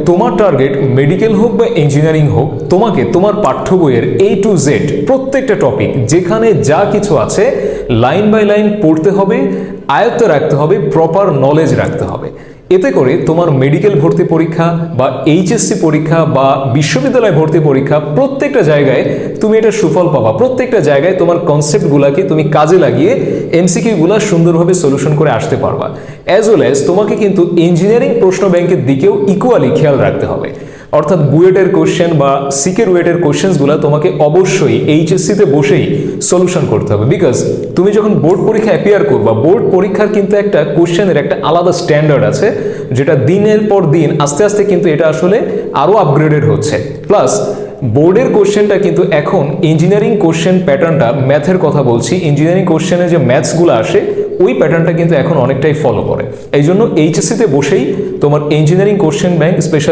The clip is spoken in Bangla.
তোমার টার্গেট মেডিকেল হোক বা ইঞ্জিনিয়ারিং হোক, তোমাকে তোমার পাঠ্য বইয়ের A to Z প্রত্যেকটা টপিক যেখানে যা কিছু আছে লাইন বাই লাইন পড়তে হবে, আয়ত্তে রাখতে হবে, প্রপার নলেজ রাখতে হবে। এতে করে তোমার মেডিকেল ভর্তি পরীক্ষা বা এইচএসসি পরীক্ষা বা বিশ্ববিদ্যালয় ভর্তি পরীক্ষা প্রত্যেকটা জায়গায় তুমি এটা সুফল পাবা। প্রত্যেকটা জায়গায় তোমার কনসেপ্টগুলোকে তুমি কাজে লাগিয়ে এমসিকিউগুলো সুন্দরভাবে সলিউশন করে আসতে পারবা। অ্যাজ ওয়েল অ্যাজ তোমাকে কিন্তু ইঞ্জিনিয়ারিং প্রশ্ন ব্যাংকের দিকেও ইকুয়ালি খেয়াল রাখতে হবে। অর্থাৎ বুয়েটের কোশ্চেন বা সিকের ওয়েটের কোশ্চেন্সগুলো তোমাকে অবশ্যই এইচএসসিতে বসেই সলিউশন করতে হবে। বিকজ তুমি যখন বোর্ড পরীক্ষা অ্যাপিয়ার করবা, বোর্ড পরীক্ষার কিন্তু একটা কোশ্চেনের একটা আলাদা স্ট্যান্ডার্ড আছে, যেটা দিনের পর দিন আস্তে আস্তে কিন্তু এটা আসলে আরও আপগ্রেডেড হচ্ছে। প্লাস বোর্ডের কোশ্চেনটা কিন্তু এখন ইঞ্জিনিয়ারিং কোশ্চেন প্যাটার্নটা, ম্যাথের কথা বলছি, ইঞ্জিনিয়ারিং কোশ্চেনে যে ম্যাথসগুলো আসে ওই প্যাটার্নটা কিন্তু এখন অনেকটাই ফলো করে। এই জন্য এইচএসসিতে বসেই তোমার ইঞ্জিনিয়ারিং কোশ্চেন ব্যাংক স্পেশালি